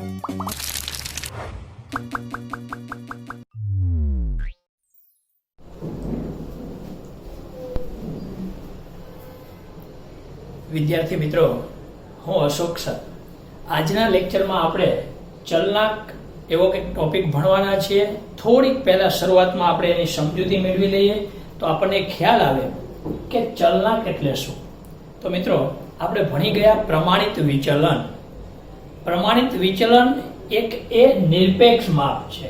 વિદ્યાર્થી મિત્રો, હું અશોક સર. આજના લેક્ચરમાં આપણે ચલનાંક એવો કંઈક ટોપિક ભણવાના છીએ. થોડીક પહેલા શરૂઆતમાં આપણે એની સમજૂતી મેળવી લઈએ તો આપણને ખ્યાલ આવે કે ચલનાંક એટલે શું. તો મિત્રો, આપણે ભણી ગયા પ્રમાણિત વિચલન. પ્રમાણિત વિચલન એક નિરપેક્ષ માપ છે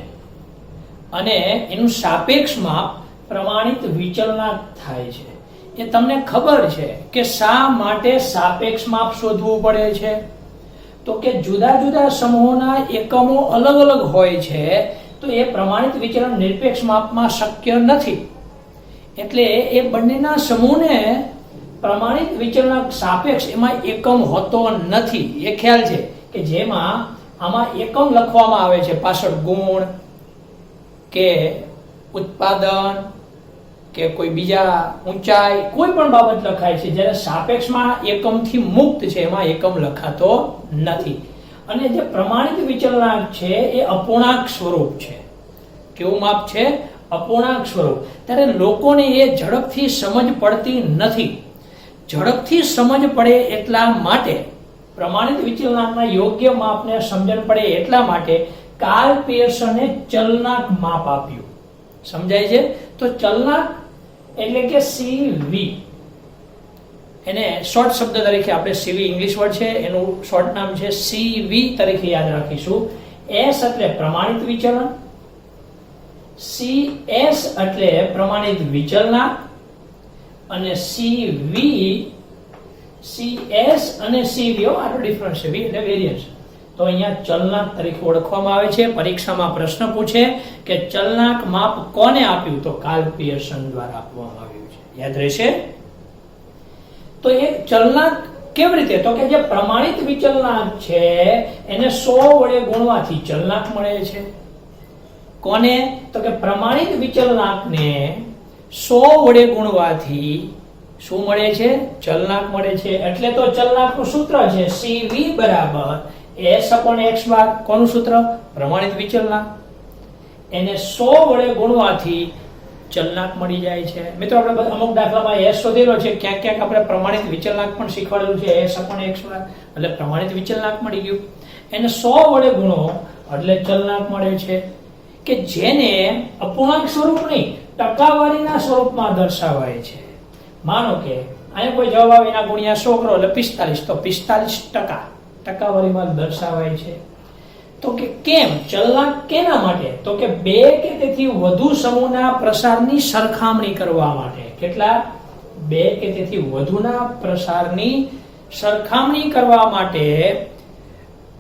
અને એનું સાપેક્ષ માપ પ્રમાણિત વિચલનાંક થાય છે. એ તમને ખબર છે કે શા માટે સાપેક્ષ માપ શોધવું પડે છે? તો કે જુદા જુદા સમૂહોના એકમો અલગ અલગ હોય છે, તો એ પ્રમાણિત વિચલન નિરપેક્ષ માપમાં શક્ય નથી. એટલે એ બંનેના સમૂહને પ્રમાણિત વિચલન સાપેક્ષ એમાં એકમ હોતો નથી. એ ખ્યાલ છે કે જેમાં આમાં એકમ લખવામાં આવે છે, પાછળ ગુણ કે ઉત્પાદન કે કોઈ બીજા ઊંચાઈ કોઈ પણ બાબત લખાય છે, જ્યારે સાપેક્ષમાં એકમથી મુક્ત છે, એમાં એકમ લખાતો નથી. અને જે પ્રમાણિત વિચલનાંક છે એ અપૂર્ણાંક સ્વરૂપ છે. કેવું માપ છે? અપૂર્ણાંક સ્વરૂપ. ત્યારે લોકોને એ ઝડપથી સમજ પડતી નથી. ઝડપથી સમજ પડે એટલા માટે, પ્રમાણિત વિચલનાંકના યોગ્ય માપને સમજણ પડે એટલા માટે કાર્લ પિયર્સને ચલનાંક માપ આપ્યું. સમજાય છે? તો ચલનાંક એટલે કે સીવી, એને શોર્ટ શબ્દ તરીકે આપણે સીવી ઇંગ્લિશ વર્ડ છે, એનું શોર્ટ નામ છે સીવી તરીકે યાદ રાખીશું. એસ એટલે પ્રમાણિત વિચલન, સીએસ એટલે પ્રમાણિત વિચલનાંક, અને સીવી, સીએસ અને સીવી આનો ડિફરન્સ છે, વી એટલે વેરિયન્સ. તો અહીંયા ચલનાંક તરીકે ઓળખવામાં આવે છે. પરીક્ષામાં પ્રશ્ન પૂછે કે ચલનાંક માપ કોને આપ્યું? તો કાર્લ પિયર્સન દ્વારા આપવામાં આવ્યું છે. યાદ રહેશે? તો એ ચલનાંક કેવી રીતે? તો કે જે પ્રમાણિત વિચલનાંક છે એને 100 વડે ગુણવાથી ચલનાંક મળે છે. કોને? તો કે પ્રમાણિત વિચલનાંકને 100 વડે ગુણવાથી શું મળે છે? ચલનાંક મળે છે. એટલે તો ચલનાંકનું સૂત્ર છે CV બરાબર S/X બાર. કોનું સૂત્ર? પ્રમાણિત વિચલનાંક. એને 100 વડે ગુણવાથી ચલનાંક મળી જાય છે. મિત્રો, આપણે અમુક દાખલામાં S શોધેલો છે, ક્યાંક ક્યાંક આપણે પ્રમાણિત વિચલનાંક પણ શીખવાડેલું છે, S/X બાર એટલે પ્રમાણિત વિચલનાંક મળી ગયું. એને 100 વડે ગુણો એટલે ચલનાંક મળે છે, કે જેને અપૂર્ણાંક સ્વરૂપ નહીં, ટકાવારીના સ્વરૂપમાં દર્શાવાય છે. માનો કે અહીંયા કોઈ જવાબ આવે એના ગુણ્યા 100 કરો એટલે 45, તો 45% ટકાવારીમાં દર્શાવાય છે. તો કે કેમ? ચલનાંક કેના માટે? તો કે બે કે તેથી વધુ સમૂહના પ્રસારની સરખામણી કરવા માટે. કેટલા? બે કે તેથી વધુના પ્રસારની સરખામણી કરવા માટે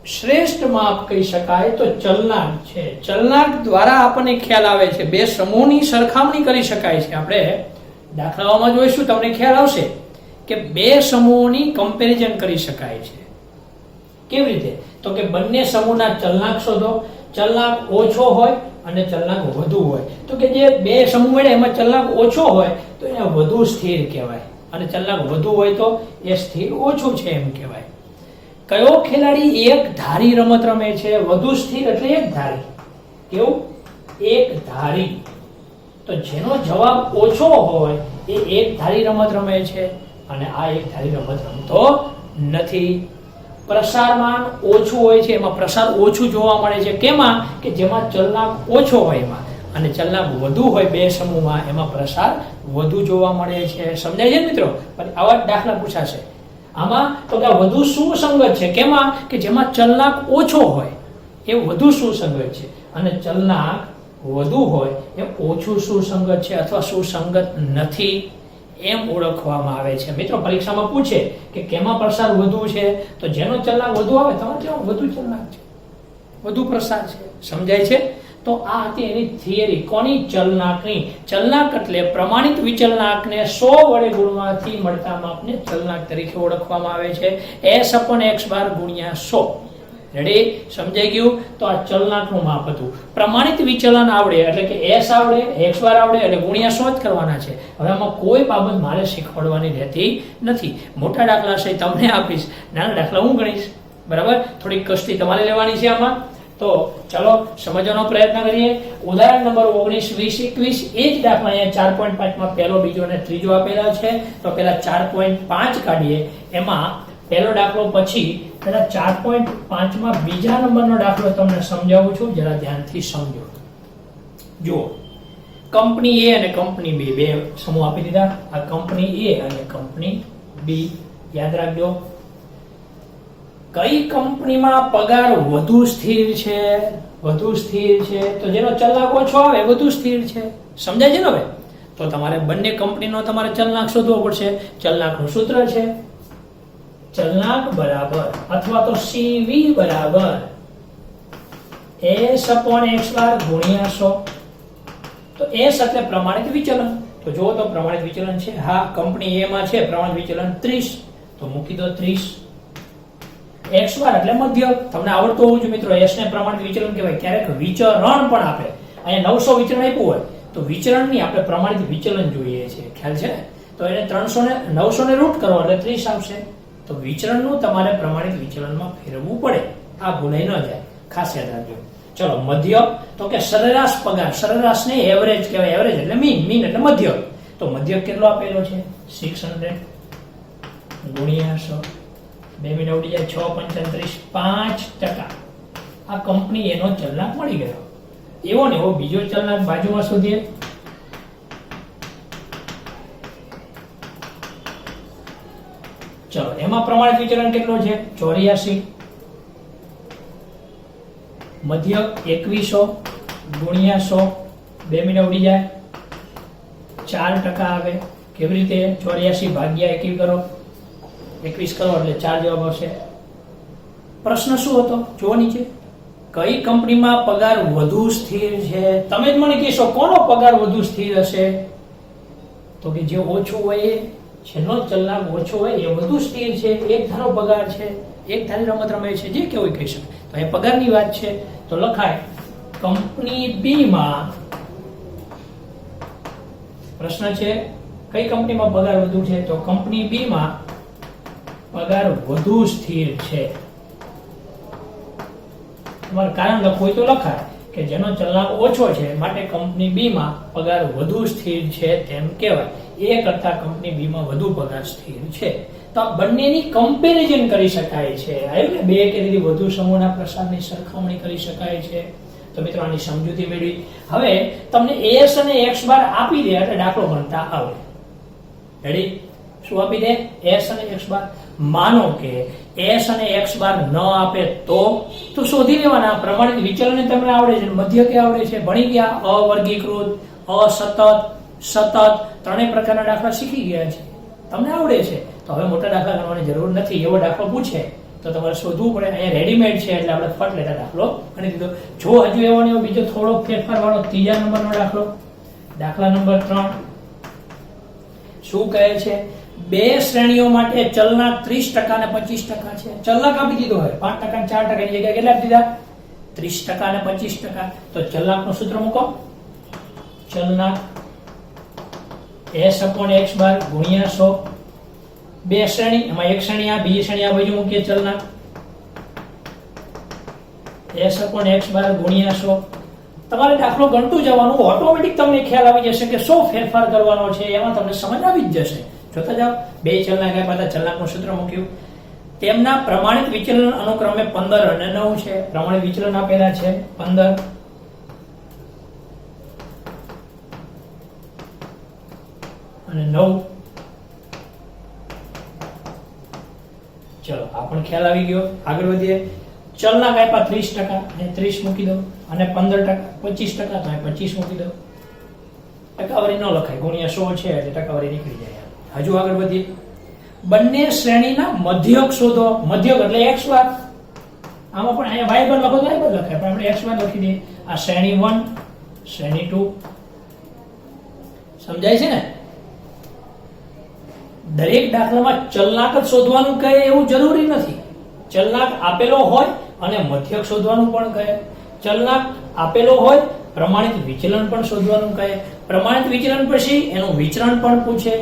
શ્રેષ્ઠ માપ કહી શકાય તો ચલનાંક છે. ચલનાંક દ્વારા આપણને ખ્યાલ આવે છે બે સમૂહની સરખામણી કરી શકાય છે. આપણે દાખલાઓમાં જોઈશું, તમને ખ્યાલ આવશે કે બે સમૂહોની કમ્પેરિઝન કરી શકાય છે. કેવી રીતે? તો કે બંને સમૂહના ચલનાંક શોધો. ચલનાંક ઓછો હોય અને ચલનાંક વધુ હોય. તો કે જે બે સમૂહ મળે એમાં ચલનાંક ઓછો હોય તો એને વધુ સ્થિર કહેવાય, અને ચલનાંક વધુ હોય તો એ સ્થિર ઓછું છે એમ કહેવાય. કયો ખેલાડી એક ધારી રમત રમે છે? વધુ સ્થિર એટલે એક ધારી. કેવું? એક ધારી. તો જેનો જવાબ ઓછો હોય એ એક ધારી રમત રમે છે, અને આ એક ધારી રમત રમતો નથી. પ્રસારમાન ઓછું હોય છે, એમાં પ્રસાર ઓછું જોવા મળે છે. કેમાં? કે જેમાં ચલનાંક ઓછો હોય એમાં, અને ચલનાંક વધુ હોય બે સમૂહમાં એમાં પ્રસાર વધુ જોવા મળે છે. સમજાય છે મિત્રો? આવા દાખલા પૂછાશે આમાં. તો કે વધુ સુસંગત છે. કેમાં? કે જેમાં ચલનાંક ઓછો હોય એ વધુ સુસંગત છે, અને ચલનાંક વધુ હોય એ ઓછું સુસંગત છે અથવા સુસંગત નથી એમ ઓળખવામાં આવે છે. મિત્રો, પરીક્ષામાં પૂછે કે કેમાં પ્રસાર વધુ છે? તો જેનો ચલનાંક વધુ આવે તમારે જેમાં વધુ ચલનાંક છે, વધુ પ્રસાર છે. સમજાય છે? તો આ હતી એની થિયરી. કોની? ચલનાંકની. ચલનાંક એટલે પ્રમાણિત વિચલનાંકને 100 વડે ગુણવાથી મળતા માપને ચલનાંક તરીકે ઓળખવામાં આવે છે. S/X બાર ગુણ્યા 100. રેડી? સમજાઈ ગયું? તો આ ચલનાંકનું માપ હતું. પ્રમાણિત વિચલન આવડે એટલે કે S આવડે, X બાર આવડે એટલે ગુણ્યા 100 જ કરવાના છે. હવે આમાં કોઈ બાબત મારે શીખવાડવાની રહેતી નથી. મોટા દાખલા છે તમને આપીશ, નાના દાખલા હું ગણીશ. બરાબર, થોડી કષ્ટી તમારે લેવાની છે આમાં. તો ચાલો સમજવાનો પ્રયત્ન કરીએ. ઉદાહરણ નંબર 19, 20, 21 એ જ દાખલા અહીંયા 4.5 માં પહેલો, બીજો અને ત્રીજો આપેલા છે. તો પહેલા 4.5 કાઢીએ. એમાં પહેલો દાખલો પછી પહેલા 4.5 માં બીજા નંબરનો દાખલો તમને સમજાવું છું, જરા ધ્યાનથી સમજો. જુઓ, કંપની એ અને કંપની બી, બે સમૂહ આપી દીધા. આ કંપની એ અને કંપની બી. યાદ રાખજો, કઈ કંપનીમાં પગાર વધુ સ્થિર છે? વધુ સ્થિર છે તો જેનો ચલાક ઓછો આવે વધુ સ્થિર છે. સમજાય છે ને? હવે તો તમારે બંને કંપનીનો તમારે ચલનાક શોધવો પડશે. ચલનાકનું સૂત્ર છે ચલનાક બરાબર અથવા તો CV બરાબર S/x² ગુણ્યા 100. તો S એટલે પ્રમાણિત વિચલન. તો જો તો પ્રમાણિત વિચલન છે. હા, કંપની એ માં છે પ્રમાણિત વિચલન 30, તો મૂકી દો 30. x² એટલે મધ્યક. તમને આવડતું હોવું જોઈએ મિત્રો, s ને પ્રમાણિત વિચલન કહેવાય. ક્યારેક વિચરણ પણ આપે. અહીંયા 900 વિચરણ આપ્યું હોય તો વિચરણની આપણે પ્રમાણિત વિચલન જોઈએ છે, ખ્યાલ છે? તો એને 900 ને રૂટ કરો એટલે 30 આવશે. તો વિચરણનું તમારે પ્રમાણિત વિચલનમાં ફેરવવું પડે. આ ભૂલાઈ ન જાય, ખાસ યાદ રાખજો. ચલો, મધ્યક તો કે સરેરાશ પગાર. સરેરાશ ને એવરેજ કહેવાય. એવરેજ એટલે મીન, મીન એટલે મધ્યક. તો મધ્યક કેટલો આપેલો છે? 600 ગુણ્યા 100. 2 મિનિટ ઉડી જાય, 6 35 5%. આ કંપની એનો ચલનાક મળી ગયો. એવો ને એવો બીજો ચલનાક બાજુમાં શોધીએ. ચલો, એમાં પ્રમાણિત વિચલન કેટલો છે? 84. મધ્યક 2100 ગુણ્યા 100. 2 મિનિટ ઉડી જાય, 4% આવે. કેવી રીતે? 84 ભાગ્યા 21 કરો, 21 કરો એટલે 4 જવાબ આવશે. પ્રશ્ન શું હતો? જુઓ નીચે, કઈ કંપનીમાં પગાર વધુ સ્થિર છે? તમે જ મને કહેશો કોનો પગાર વધુ સ્થિર હશે? તો કે જે ઓછું હોય એ, જેનો ચલનાક ઓછો હોય એ વધુ સ્થિર છે. એક ધારો પગાર છે, એક ધારી રમત રમે છે, જે કેવું કહી શકે. તો એ પગારની વાત છે. તો લખાય કંપની બી માં, પ્રશ્ન છે કઈ કંપનીમાં પગાર વધુ છે? તો કંપની બી માં પગાર વધુ સ્થિર છે. તમારે કારણ લખવું તો લખાય કે જેનો ચલનાક ઓછો છે માટે કંપની બી માં પગાર વધુ સ્થિર છે તેમ કહેવાય. એ કરતા કંપની બી માં વધુ પગાર સ્થિર છે. તો આ બંનેની કમ્પેરિઝન કરી શકાય છે. આવ્યું ને? બે કે તેથી વધુ સમૂહના પ્રસારની સરખામણી કરી શકાય છે. તો મિત્રો આની સમજૂતી મેળવી. હવે તમને S અને x બાર આપી દે એટલે દાખલો ગણતા આવડે. રેડી? શું આપી દે? S અને x બાર. માનો કે S અને x બાર ન આપે તો શોધી લેવાના. પ્રમાણિત વિચલન તમને આવડે છે, મધ્યકે આવડે છે, ભણી ગયા. અવર્ગીકૃત, અસતત, સતત ત્રણેય પ્રકારના દાખલા શીખી ગયા છે, તમને આવડે છે. તો હવે મોટા દાખલા ગણવાની જરૂર નથી. એવો દાખલો પૂછે તો તમારે શોધવું પડે. અહીંયા રેડીમેડ છે એટલે આપણે ફટ લેતા દાખલો ગણી દીધો. જો હજુ એવો ને એવો બીજો થોડો ફેરફાર વાળો ત્રીજા નંબરનો દાખલો, દાખલા નંબર 3 શું કહે છે? બે શ્રેણીઓ માટે ચલનાક 30% અને 25% છે. ચલનાક આપી દીધો હોય 5% અને 4% ની જગ્યાએ કેટલા આપી દીધા? 30% અને 25%. તો ચલનાકનું સૂત્ર મૂકો. ચલનાક S/x બાર ગુણ્યા 100. બે શ્રેણી, એમાં એક શ્રેણી આ, બીજી શ્રેણી આ બાજુ મૂકીએ. ચલનાક S/x બાર ગુણ્યા 100. તમારે દાખલો ગણતું જવાનું, ઓટોમેટિક તમને ખ્યાલ આવી જશે કે શું ફેરફાર કરવાનો છે. એમાં તમને સમજ આવી જ જશે. જોતા જાઓ. બે ચલનાક આપ્યા, ચલનાકનું સૂત્ર મૂક્યું. તેમના પ્રમાણિત વિચલન અનુક્રમે 15 અને 9 છે. પ્રમાણિત વિચલન આપેલા છે 15 અને 9. ચલો, આ પણ ખ્યાલ આવી ગયો. આગળ વધીએ. ચલનાક આપ્યા 30% અને 30 મૂકી દો, અને 15% 25% તો 25 મૂકી દો. ટકાવારી ન લખાય, ગુણ્યા 100 છે એટલે ટકાવારી નીકળી જાય. હજુ આગળ વધીએ. બંને શ્રેણીના મધ્યક શોધો. મધ્યક એટલે x બાર. આમાં પણ અહીંયા y બાર લખો તો y બાર લખાય, પણ આપણે x બાર લખી દઈએ. આ શ્રેણી 1, શ્રેણી 2. સમજાય છે ને? દરેક દાખલામાં ચલનાક જ શોધવાનું કહે એવું જરૂરી નથી. ચલનાક આપેલો હોય અને મધ્યક શોધવાનું પણ કહે. ચલનાક આપેલો હોય, પ્રમાણિત વિચલન પણ શોધવાનું કહે. પ્રમાણિત વિચલન પછી એનું વિચરણ પણ પૂછે.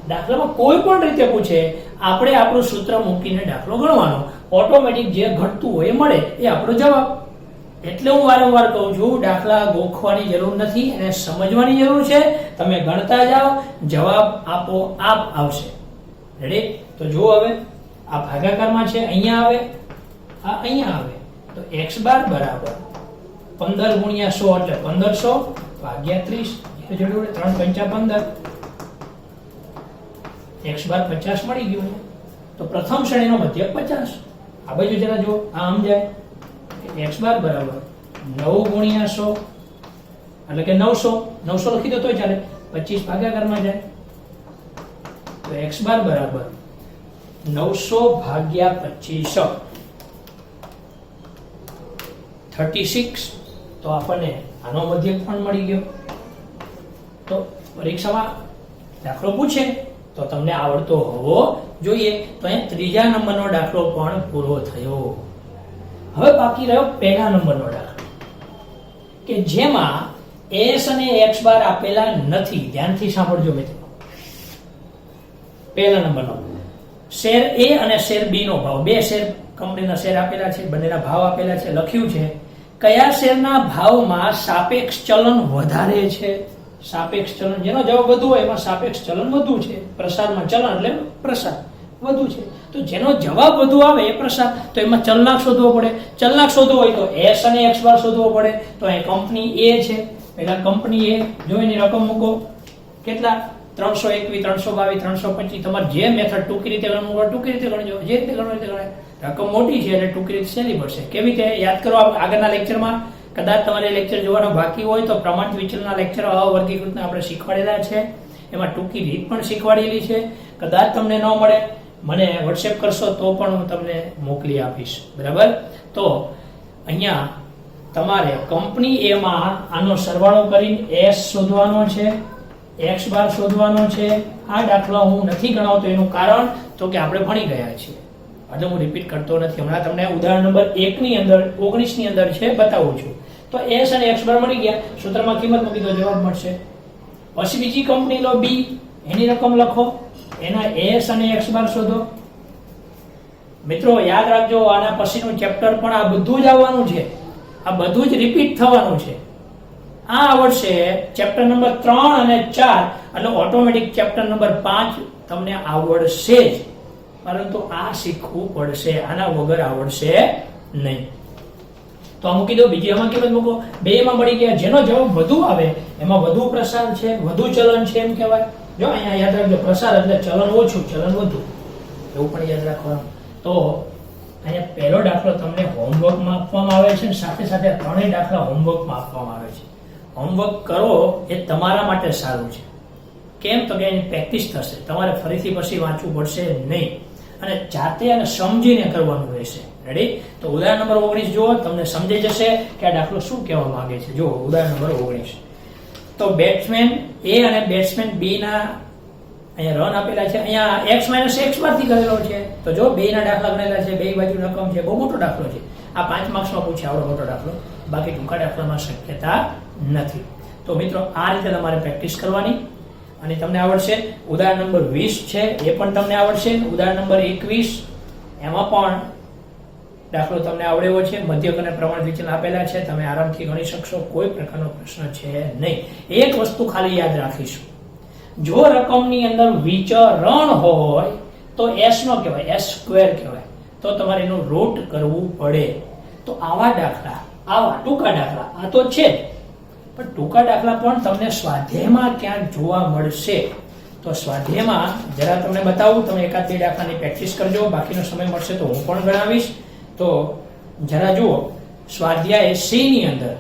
દાખલામાં કોઈ પણ રીતે પૂછે, આપણે આપણું સૂત્ર મૂકીને દાખલો ગણવાનો. ઓટોમેટિક જે ઘટતું હોય એ મળે, એ આપણો જવાબ. એટલે હું વારંવાર કહું છું, દાખલા ગોખવાની જરૂર નથી, એને સમજવાની જરૂર છે. તમે ગણતા જાઓ, જવાબ આપોઆપ આવશે. રેડી? તો જુઓ હવે આ ભાગાકારમાં છે, અહીંયા આવે, આ અહીંયા આવે, તો x બાર બરાબર 15 ગુણ્યા 100 એટલે 1500 ભાગ્યા 30, જોડે 3 પંચા 15, x બાર 50 મળી ગયું. તો પ્રથમ શ્રેણીનો મધ્યક 50. આ બાજુ જરા જો, આ આમ જાય, x બાર બરાબર 9 ગુણ્યા 100 એટલે કે 900 લખી દો તોય ચાલે, 25 ભાગાકારમાં જાય, તો x બાર બરાબર 900 ભાગ્યા 25 36. તો આપણને આનો મધ્યક પણ મળી ગયો. તો પરીક્ષામાં દાખલો પૂછે તો તમને આવડતો હોવો જોઈએ. તો અહીં ત્રીજા નંબરનો દાખલો પણ પૂરો થયો. હવે બાકી રહ્યો પહેલા નંબરનો દાખલો, કે જેમાં s અને x બાર આપેલા નથી. ધ્યાનથી સાંભળજો મિત્રો. પહેલા નંબરનો શેર A અને શેર B નો ભાવ, બે શેર કંપનીના શેર આપેલા છે, બંનેના ભાવ આપેલા છે. લખ્યું છે કયા શેરના ભાવમાં સાપેક્ષ ચલન વધારે છે. સાપેક્ષ ચલન, જેનો જવાબ વધુ હોય એમાં સાપેક્ષ ચલન વધુ છે. પ્રસારમાં ચલન એટલે પ્રસાર વધુ છે. તો જેનો જવાબ વધુ આવે એ પ્રસાર. તો એમાં ચલનાંક શોધવો પડે. ચલનાંક શોધવો હોય તો s અને x બાર શોધવો પડે. તો અહીં કંપની A છે, પહેલા કંપની A, જો એની રકમ મૂકો, કેટલા? 321, 322, 325. તમારે જે મેથડ ટૂંકી રીતે ગણવું હોય ટૂંકી રીતે ગણજો, જે રીતે ગણવું રીતે ગણાય. રકમ મોટી છે એટલે ટૂંકી રીતે સહેલી પડશે. કેવી રીતે યાદ કરો? આગળના લેક્ચરમાં કદાચ તમારે લેક્ચર જોવાનો બાકી હોય તો પ્રમાણિત વિચલનના લેક્ચર અવર્ગીકૃતને આપણે શીખવાડેલા છે, એમાં ટૂંકી રીત પણ શીખવાડેલી છે. કદાચ તમને ન મળે, મને વોટ્સએપ કરશો તો પણ હું તમને મોકલી આપીશ. બરાબર? તો અહીંયા તમારે કંપની A માં આનો સરવાળો કરીને s શોધવાનો છે, x બાર શોધવાનો છે. આ દાખલો હું નથી ગણાવતો, એનું કારણ તો કે આપણે ભણી ગયા છીએ એટલે હું રિપીટ કરતો નથી. હમણાં તમને ઉદાહરણ નંબર 1 ની અંદર 19 ની અંદર છે બતાવું છું. તો s અને x બાર મળી ગયા, સૂત્રમાં કિંમત મૂકી દો, જવાબ મળશે. પછી બીજી કંપની લો B, એની રકમ લખો, એના s અને x બાર શોધો. મિત્રો યાદ રાખજો, આના પછીનું ચેપ્ટર પણ આ બધું જ આવવાનું છે, આ બધું જ રિપીટ થવાનું છે. આ આવડશે ચેપ્ટર નંબર 3 અને 4, એટલે ઓટોમેટિક ચેપ્ટર નંબર 5 તમને આવડશે જ, પરંતુ આ શીખવું પડશે, આના વગર આવડશે નહીં. તો આ મૂકી દો. બીજી આમાં કિંમત મૂકો, બે માં મળી ગયા. જેનો જવાબ વધુ આવે એમાં વધુ પ્રસાર છે, વધુ ચલન છે એમ કહેવાય. જો અહીંયા યાદ રાખજો, પ્રસાર એટલે ચલન ઓછું, ચલન વધુ, એવું પણ યાદ રાખવાનું. તો અહીંયા પહેલો દાખલો તમને હોમવર્કમાં આપવામાં આવે છે, સાથે સાથે ત્રણેય દાખલા હોમવર્કમાં આપવામાં આવે છે. હોમવર્ક કરો એ તમારા માટે સારું છે. કેમ? તો કે એની પ્રેક્ટિસ થશે, તમારે ફરીથી પછી વાંચવું પડશે નહીં, અને જાતે અને સમજીને કરવાનું રહેશે. રેડી? તો ઉદાહરણ નંબર 19 જુઓ, તમને સમજાઈ જશે કે આ દાખલો શું કહેવા માંગે છે. જુઓ ઉદાહરણ નંબર 19. તો બેટ્સમેન A અને બેટ્સમેન B ના અહીંયા રન આપેલા છે. અહીંયા x - x બારથી કરેલો છે. તો જો બે ના દાખલા ગણેલા છે, બે બાજુ રકમ છે, બહુ મોટો દાખલો છે. આ 5 માર્ક્સમાં પૂછે આવડો મોટો દાખલો, બાકી ટૂંકા દાખલામાં શક્યતા નથી. તો મિત્રો આ રીતે તમારે પ્રેક્ટિસ કરવાની અને તમને આવડશે. ઉદાહરણ નંબર 20 છે, એ પણ તમને આવડશે. ઉદાહરણ નંબર 21, એમાં પણ દાખલો તમને આવડે એવો છે. મધ્યક અને પ્રમાણિત વિચલન આપેલા છે, તમે આરામથી ગણી શકશો, કોઈ પ્રકારનો પ્રશ્ન છે નહીં. એક વસ્તુ ખાલી યાદ રાખીશું, જો રકમની અંદર વિચરણ હોય તો s નો કહેવાય, s સ્ક્વેર કહેવાય, તો તમારે એનું રૂટ કરવું પડે. તો આવા દાખલા, આવા ટૂંકા દાખલા, આ તો છે જ, પણ ટૂંકા દાખલા પણ તમને સ્વાધ્યાયમાં ક્યાંક જોવા મળશે. તો સ્વાધ્યાયમાં જરા તમને બતાવું, તમે એકાદ બે દાખલાની પ્રેક્ટિસ કરજો, બાકીનો સમય મળશે તો હું પણ ગણાવીશ. તો જરા જુઓ, સ્વાધ્યાય C ની અંદર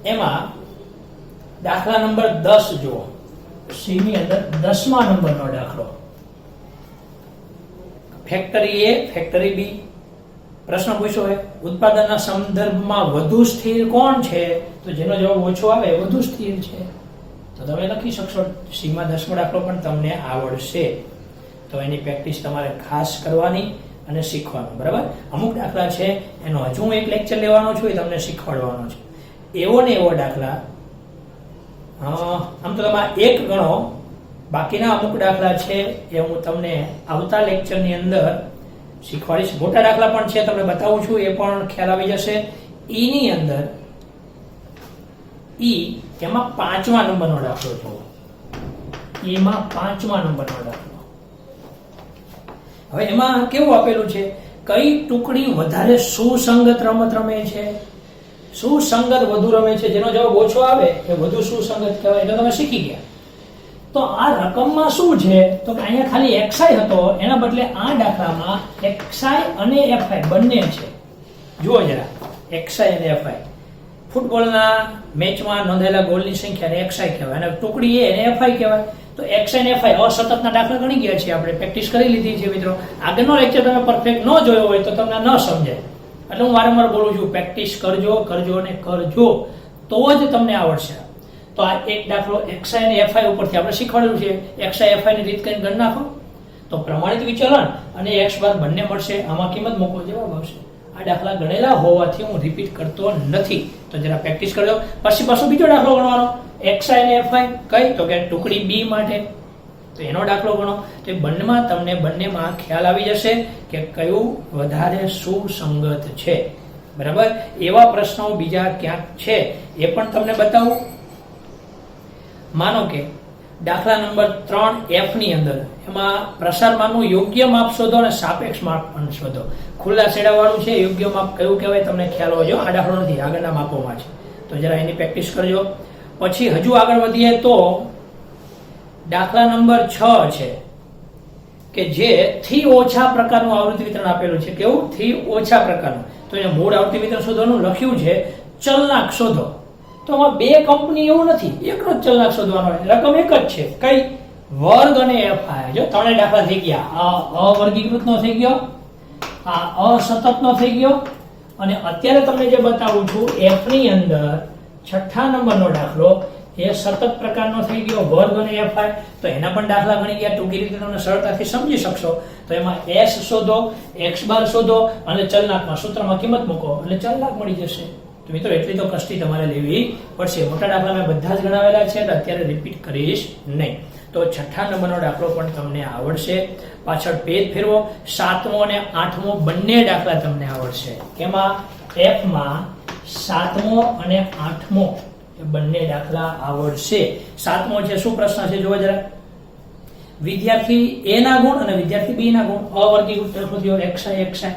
એમાં દાખલા નંબર 10 જુઓ. C ની અંદર 10મા નંબરનો દાખલો, ફેક્ટરી A ફેક્ટરી B. પ્રશ્ન પૂછ્યો હોય, ઉત્પાદનના સંદર્ભમાં વધુ સ્થિર કોણ છે? તો જેનો જવાબ ઓછો આવે વધુ સ્થિર છે. તો તમે લખી શકશો. C માં 10મો દાખલો પણ તમને આવડશે. તો એની પ્રેક્ટિસ તમારે ખાસ કરવાની અને શીખવાનું. બરાબર? અમુક દાખલા છે એનો હજુ હું એક લેક્ચર લેવાનો છું, એ તમને શીખવાડવાનો છે. એવો ને એવો દાખલા, આમ તો તમે એક ગણો બાકીના અમુક દાખલા છે એ હું તમને આવતા લેક્ચરની અંદર શીખવાડીશ. મોટા દાખલા પણ છે, તમને બતાવું છું, એ પણ ખ્યાલ આવી જશે. ઈ ની અંદર એમાં 5મા નંબરનો દાખલો જુઓ. એમાં 5મા નંબરનો દાખલો. હવે એમાં કેવું આપેલું છે, કઈ ટુકડી વધારે સુસંગત રમત રમે છે? સુસંગત વધુ રમે છે, જેનો જવાબ ઓછો આવે એ વધુ સુસંગત કહેવાય. એટલે તમે શીખી ગયા. તો આ રકમમાં શું છે, તો કે અહીંયા ખાલી xi હતો, એના બદલે આ દાખલામાં xi અને fi બંને છે. જુઓ જરા, xi અને fi. ફૂટબોલના મેચમાં નોંધાયેલા ગોલની સંખ્યાને xi કહેવાય અને ટુકડી એ અને fi કહેવાય. તો xi અને fi અસતતના દાખલા ગણી ગયા છે આપણે, પ્રેક્ટિસ કરી લીધી છે મિત્રો. આગળનો લેક્ચર તમે પરફેક્ટ ન જોયો હોય તો તમને ન સમજાય, એટલે હું વારંવાર બોલું છું, પ્રેક્ટિસ કરજો અને કરજો, તો જ તમને આવડશે. તો આ એક દાખલો xi અને fi ઉપરથી આપણે શીખવાડેલું છે. xi fi ની રીત કરીને ગણ નાખો તો પ્રમાણિત વિચલન અને x બાર બંને મળશે. આમાં કિંમત મૂકો, જવાબ આવશે. આ દાખલા ગણેલા હોવાથી હું રિપીટ કરતો નથી, તો જરા પ્રેક્ટિસ કરજો. પછી પાછો બીજો દાખલો ગણવાનો, xi અને fi કઈ, તો કે ટુકડી b માટે, તો એનો દાખલો ગણો. તો બંનેમાં તમને બંનેમાં ખ્યાલ આવી જશે કે કયું વધારે સુસંગત છે. બરાબર, એવા પ્રશ્નો બીજા ક્યાંક છે એ પણ તમને બતાવું. માનો કે દાખલા નંબર 3F ની અંદર એમાં પ્રસારમાનનું યોગ્ય માપ શોધો અને સાપેક્ષ માપ પણ શોધો. ખુલ્લા છેડા વાળું છે, યોગ્ય માપ કયું કહેવાય તમને ખ્યાલ હોવો જોઈએ. આ દાખલો નથી, આગળના માપોમાં છે, તો જરા એની પ્રેક્ટિસ કરજો. પછી હજુ આગળ વધીએ તો દાખલા નંબર 6 છે કે જે થી ઓછા પ્રકારનું આવૃત્તિ વિતરણ આપેલું છે. કેવું? થી ઓછા પ્રકારનું. તો એને મૂળ આવૃત્તિ વિતરણ શોધવાનું લખ્યું છે, ચલનાંક શોધો. તો આમાં બે કંપની એવું નથી, એકનો જ ચલનાંક શોધવાનો, રકમ એક જ છે. કઈ? વર્ગ અને fi. જો ત્રણેય દાખલા થઈ ગયા. આ અવર્ગીકૃતનો થઈ ગયો, આ અસતતનો થઈ ગયો, અને અત્યારે તમને જે બતાવું છું f ની અંદર 6થા નંબરનો દાખલો એ સતત પ્રકારનો થઈ ગયો, વર્ગ અને fi. તો એના પણ દાખલા ગણી ગયા. ટૂંકી રીતે તમે સરળતાથી સમજી શકશો. તો એમાં s શોધો, x બાર શોધો અને ચલનાંકમાં સૂત્રમાં કિંમત મૂકો એટલે ચલનાંક મળી જશે. તો મિત્રો એટલી તો કષ્ટી તમારે લેવી પડશે. મોટા દાખલા મેં બધા જ ગણાવેલા છે એટલે અત્યારે રિપીટ કરીશ નહીં. તો 6થા નંબરનો દાખલો પણ તમને આવડશે. પાછળ પેજ ફેરવો, 7મો અને 8મો બંને દાખલા તમને આવડશે. કેમાં? f માં 7મો અને 8મો એ બંને દાખલા આવડશે. 7મો છે, શું પ્રશ્ન છે જોવો જરા. વિદ્યાર્થી a ના ગુણ અને વિદ્યાર્થી b ના ગુણ અવર્ગીકૃત શોધ્યો. xi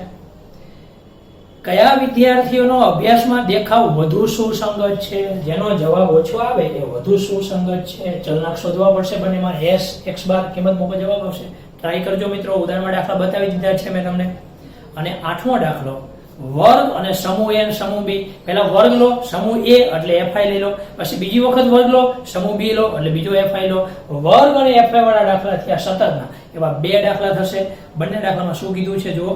કયા વિદ્યાર્થીઓનો અભ્યાસમાં દેખાવ વધુ સુસંગત છે? જેનો જવાબ ઓછો આવે એ વધુ સુસંગત છે. ચલનાંક શોધવા પડશે બંનેમાં. s x બાર કિંમત મૂકો, જવાબ આવશે. ટ્રાય કરજો મિત્રો. ઉદાહરણમાં દાખલા બતાવી દીધા છે મેં તમને. અને 8મો દાખલો વર્ગ અને સમૂહ a અને સમૂહ b. પહેલા વર્ગ લો, સમૂહ a એટલે fi લઈ લો, પછી બીજી વખત વર્ગ લો, સમૂહ b લો એટલે બીજો fi લો. વર્ગ અને fi વાળા દાખલા થયા સતતના. એવા બે દાખલા થશે. બંને દાખલામાં શું કીધું છે જુઓ,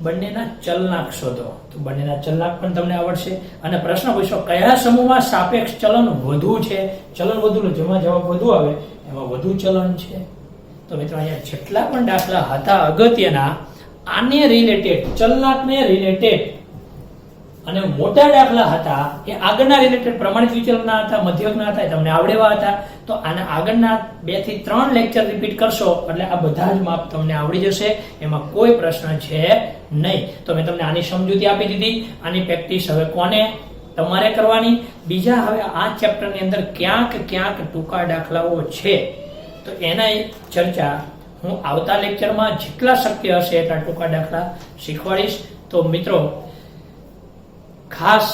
બંનેના ચલનાંક શોધો. તો બંનેના ચલનાંક પણ તમને આવડશે. અને પ્રશ્ન પૂછો કયા સમૂહમાં સાપેક્ષ ચલન વધુ છે? ચલન વધુ, જેમાં જવાબ વધુ આવે એમાં વધુ ચલન છે. તો મિત્રો અહીંયા જેટલા પણ દાખલા હતા અગત્યના, આને રિલેટેડ, ચલનાંકને રિલેટેડ અને મોટા દાખલા હતા એ આગળના રિલેટેડ પ્રમાણિત વિચલનના હતા, મધ્યકના હતા, તમને આવડેવા હતા. તો આના આગળના 2 થી 3 લેક્ચર રિપીટ કરશો એટલે આ બધા જ માપ તમને આવડી જશે. એમાં કોઈ પ્રશ્ન છે નહીં. તો મેં તમને આની સમજૂતી આપી દીધી. આની પ્રેક્ટિસ હવે કોને? તમારે કરવાની. બીજા હવે આ ચેપ્ટરની અંદર ક્યાંક ટૂંકા દાખલાઓ છે, તો એના ચર્ચા હું આવતા લેક્ચરમાં જેટલા શક્ય હશે એટલા ટૂંકા દાખલા શીખવાડીશ. તો મિત્રો ખાસ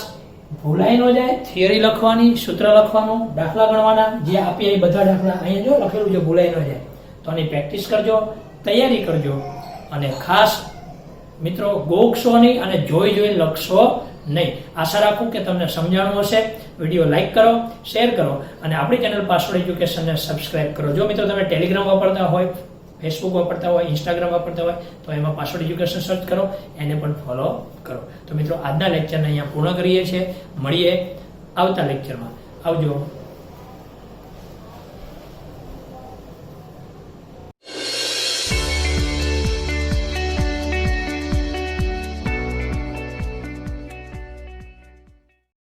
ભૂલાઈ ન જાય, થિયરી લખવાની, સૂત્ર લખવાનું, દાખલા ગણવાના, જે આપીએ એ બધા દાખલા અહીંયા જો લખેલું છે, ભૂલાઈ ન જાય. તો આની પ્રેક્ટિસ કરજો, તૈયારી કરજો. અને ખાસ મિત્રો ગોખશો નહીં અને જોઈ લખશો નહીં. આશા રાખું કે તમને સમજાણું હશે. વિડીયો લાઈક કરો, શેર કરો અને આપણી ચેનલ પાસવર્ડ એજ્યુકેશનને સબસ્ક્રાઇબ કરો. જો મિત્રો તમે ટેલિગ્રામ વાપરતા હોય, ફેસબુક વાપરતા હોય, ઇન્સ્ટાગ્રામ વાપરતા હોય તો એમાં પાસવર્ડ એજ્યુકેશન સર્ચ કરો, એને પણ ફોલો કરો. તો મિત્રો આજના લેક્ચરને અહીંયા પૂર્ણ કરીએ છીએ. મળીએ આવતા લેક્ચરમાં. આવજો.